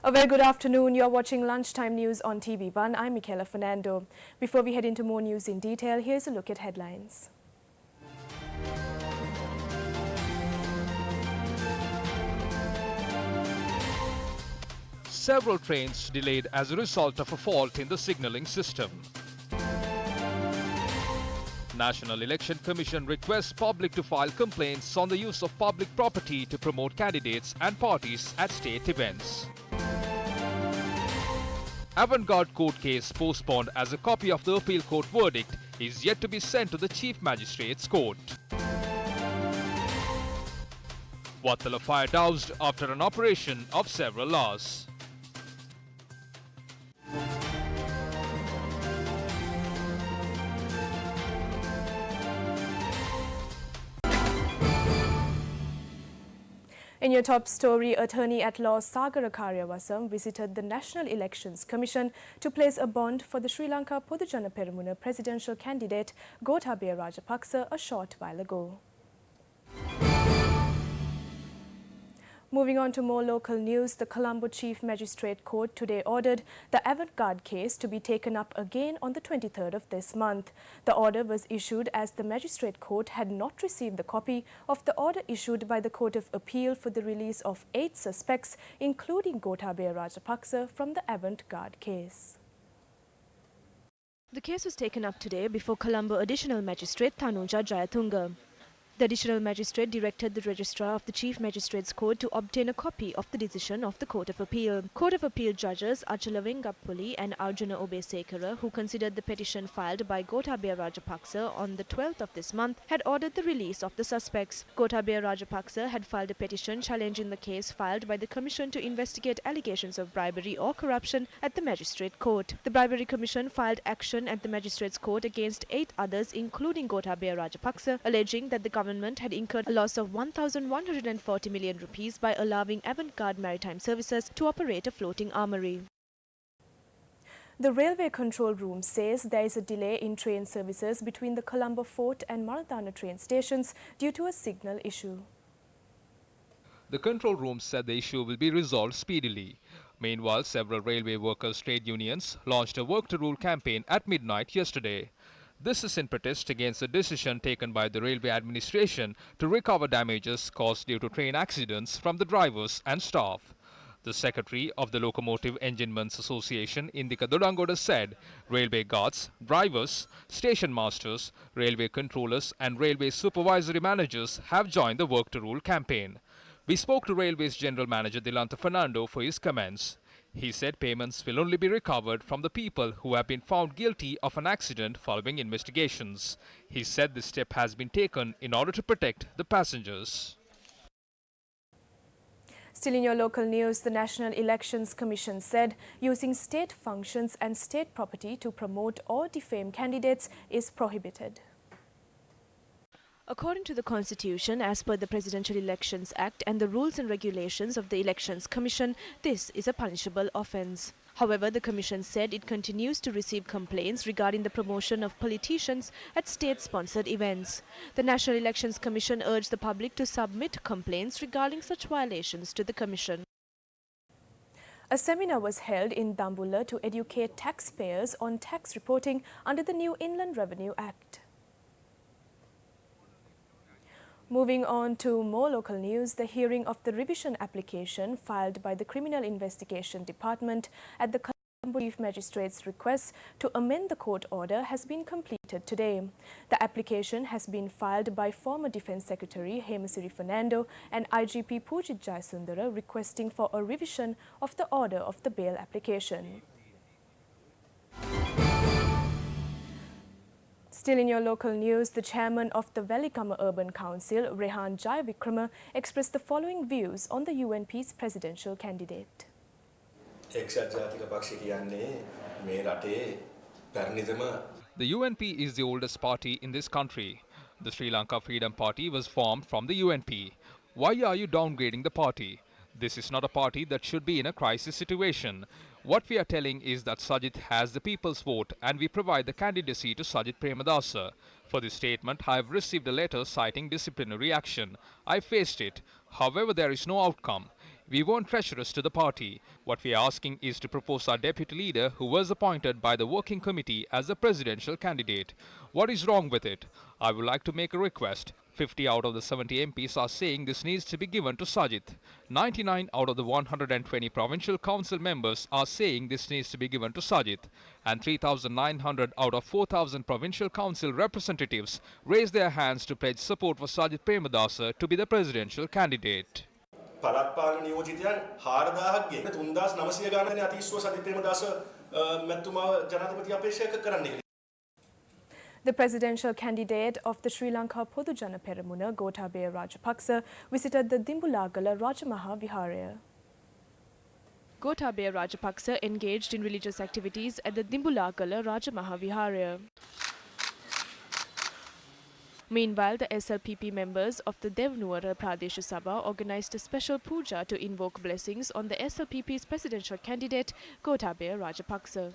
A very good afternoon. You're watching Lunchtime News on TV1. I'm Michaela Fernando. Before we head into more news in detail, here's a look at headlines. Several trains delayed as a result of a fault in the signalling system. National Election Commission requests public to file complaints on the use of public property to promote candidates and parties at state events. Avant-garde court case postponed as a copy of the appeal court verdict is yet to be sent to the Chief Magistrate's Court. Wattala fire doused after an operation of several hours. In your top story, Attorney-at-Law Sagar Karyawasam visited the National Elections Commission to place a bond for the Sri Lanka Podujana Peramuna presidential candidate Gotabaya Rajapaksa a short while ago. Moving on to more local news, the Colombo Chief Magistrate Court today ordered the avant-garde case to be taken up again on the 23rd of this month. The order was issued as the Magistrate Court had not received the copy of the order issued by the Court of Appeal for the release of 8 suspects, including Gotabaya Rajapaksa, from the avant-garde case. The case was taken up today before Colombo Additional Magistrate Tanuja Jayatunga. The additional magistrate directed the registrar of the Chief Magistrates Court to obtain a copy of the decision of the Court of Appeal. Court of Appeal judges Achalavengappuli and Arjuna Obesekara, who considered the petition filed by Gotabaya Rajapaksa on the 12th of this month, had ordered the release of the suspects. Gotabaya Rajapaksa had filed a petition challenging the case filed by the Commission to investigate allegations of bribery or corruption at the Magistrate Court. The Bribery Commission filed action at the Magistrates Court against 8 others, including Gotabaya Rajapaksa, alleging that the government had incurred a loss of 1,140 million rupees by allowing avant-garde maritime services to operate a floating armoury. The Railway Control Room says there is a delay in train services between the Colombo Fort and Maradana train stations due to a signal issue. The control room said the issue will be resolved speedily. Meanwhile, several railway workers' trade unions launched a work to rule campaign at midnight yesterday. This is in protest against the decision taken by the railway administration to recover damages caused due to train accidents from the drivers and staff. The secretary of the Locomotive Enginemen's Association, Indika Dodangoda, said railway guards, drivers, station masters, railway controllers and railway supervisory managers have joined the Work to Rule campaign. We spoke to Railways General Manager Dilanta Fernando for his comments. He said payments will only be recovered from the people who have been found guilty of an accident following investigations. He said this step has been taken in order to protect the passengers. Still in your local news, the National Elections Commission said using state functions and state property to promote or defame candidates is prohibited. According to the Constitution, as per the Presidential Elections Act and the rules and regulations of the Elections Commission, this is a punishable offence. However, the Commission said it continues to receive complaints regarding the promotion of politicians at state-sponsored events. The National Elections Commission urged the public to submit complaints regarding such violations to the Commission. A seminar was held in Dambulla to educate taxpayers on tax reporting under the new Inland Revenue Act. Moving on to more local news, the hearing of the revision application filed by the Criminal Investigation Department at the Colombo Chief Magistrate's request to amend the court order has been completed today. The application has been filed by former Defence Secretary Hemasiri Fernando and IGP Pujit Jayasundara requesting for a revision of the order of the bail application. Still in your local news, the chairman of the Velikama Urban Council, Rehan Jayavikrama, expressed the following views on the UNP's presidential candidate. The UNP is the oldest party in this country. The Sri Lanka Freedom Party was formed from the UNP. Why are you downgrading the party? This is not a party that should be in a crisis situation. What we are telling is that Sajith has the people's vote and we provide the candidacy to Sajith Premadasa. For this statement, I have received a letter citing disciplinary action. I faced it. However, there is no outcome. We want treasurers to the party. What we are asking is to propose our deputy leader who was appointed by the working committee as a presidential candidate. What is wrong with it? I would like to make a request. 50 out of the 70 MPs are saying this needs to be given to Sajid. 99 out of the 120 provincial council members are saying this needs to be given to Sajid. And 3,900 out of 4,000 provincial council representatives raised their hands to pledge support for Sajid Premadasa to be the presidential candidate. පළාත් නියෝජිතයන් 4000ක් ගේ 3900 ගානනේ අතිශ්ව සජිත් ප්‍රේමදාස මැතිතුමා ජනාධිපති අපේක්ෂා කරන්නේ. The presidential candidate of the Sri Lanka Podujana Peramuna, Gotabaya Rajapaksa, visited the Dimbulagala Rajamaha Viharaya. Gotabaya Rajapaksa engaged in religious activities at the Dimbulagala Rajamaha Viharaya. Meanwhile, the SLPP members of the Devnuara Pradesh Sabha organised a special puja to invoke blessings on the SLPP's presidential candidate, Gotabaya Rajapaksa.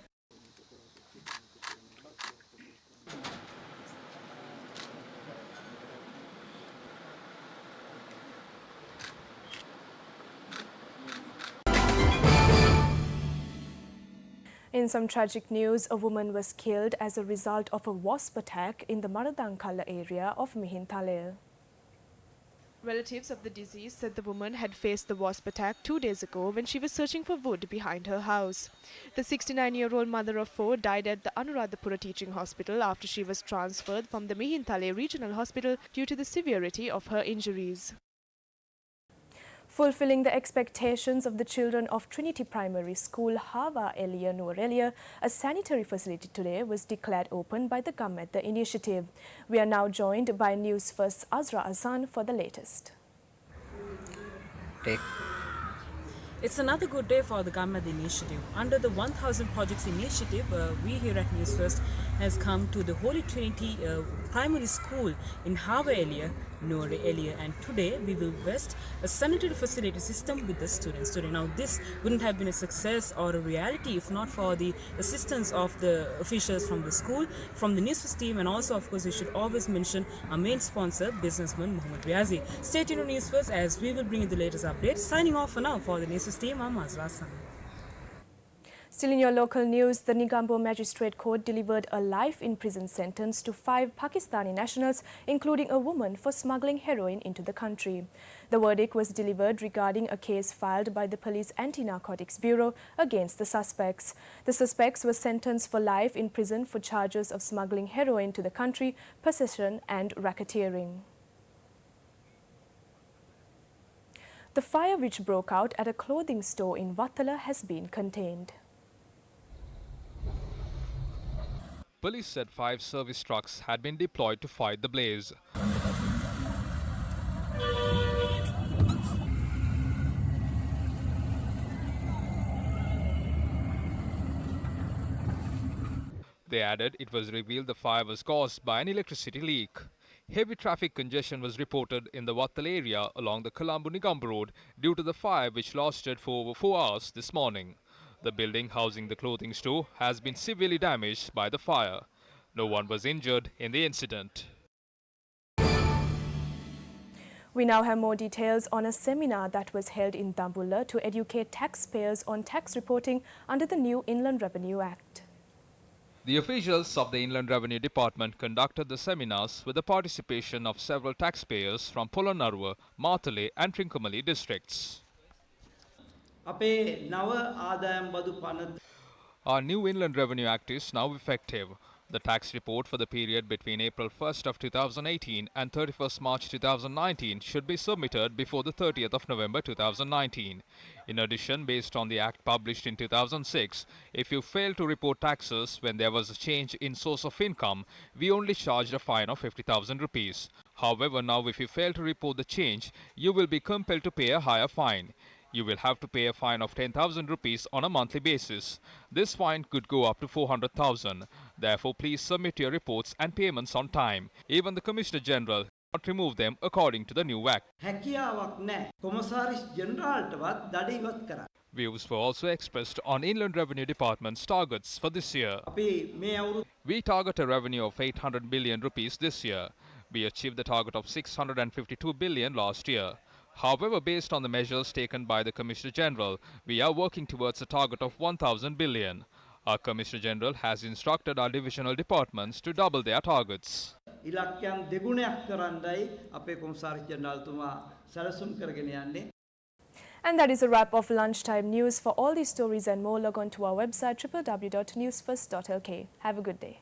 In some tragic news, a woman was killed as a result of a wasp attack in the Maradankala area of Mihintale. Relatives of the deceased said the woman had faced the wasp attack 2 days ago when she was searching for wood behind her house. The 69-year-old mother of 4 died at the Anuradhapura Teaching Hospital after she was transferred from the Mihintale Regional Hospital due to the severity of her injuries. Fulfilling the expectations of the children of Trinity Primary School, Hava Elia Nuarelia, a sanitary facility today was declared open by the government the initiative. We are now joined by Newsfirst's Azra Azan for the latest. It's another good day for the Gamad initiative. Under the 1000 Projects initiative, we here at Newsfirst has come to the Holy Trinity Primary School in Hava Elia, Noor Elia, and today we will vest a sanitary facility system with the students today. Now this wouldn't have been a success or a reality if not for the assistance of the officials from the school, from the Newsfirst team, and also of course we should always mention our main sponsor, businessman Muhammad Riazi. Stay tuned on Newsfirst as we will bring you the latest updates. Signing off for now for the Newsfirst team, I'm Azra Hassan. Still in your local news, the Negombo Magistrate Court delivered a life in prison sentence to 5 Pakistani nationals, including a woman, for smuggling heroin into the country. The verdict was delivered regarding a case filed by the Police Anti-Narcotics Bureau against the suspects. The suspects were sentenced for life in prison for charges of smuggling heroin to the country, possession and racketeering. The fire which broke out at a clothing store in Wattala has been contained. Police said 5 service trucks had been deployed to fight the blaze. They added it was revealed the fire was caused by an electricity leak. Heavy traffic congestion was reported in the Wattal area along the Colombo-Negombo road due to the fire which lasted for over 4 hours this morning. The building housing the clothing store has been severely damaged by the fire. No one was injured in the incident. We now have more details on a seminar that was held in Dambulla to educate taxpayers on tax reporting under the new Inland Revenue Act. The officials of the Inland Revenue Department conducted the seminars with the participation of several taxpayers from Polonnaruwa, Matale and Trincomalee districts. Our new Inland Revenue Act is now effective. The tax report for the period between April 1st of 2018 and 31st March 2019 should be submitted before the 30th of November 2019. In addition, based on the Act published in 2006, if you fail to report taxes when there was a change in source of income, we only charged a fine of 50,000 rupees. However, now if you fail to report the change, you will be compelled to pay a higher fine. You will have to pay a fine of 10,000 rupees on a monthly basis. This fine could go up to 400,000. Therefore, please submit your reports and payments on time. Even the Commissioner General cannot remove them according to the new Act. Views were also expressed on Inland Revenue Department's targets for this year. We target a revenue of 800 billion rupees this year. We achieved the target of 652 billion last year. However, based on the measures taken by the Commissioner General, we are working towards a target of 1,000 billion. Our Commissioner General has instructed our divisional departments to double their targets. ඉලක්කයන් දෙගුණයක් කරන්නයි අපේ කොමසාරි ජෙනරාල්තුමා සැලසුම් කරගෙන යන්නේ. And that is a wrap of Lunchtime News. For all these stories and more, log on to our website www.newsfirst.lk. Have a good day.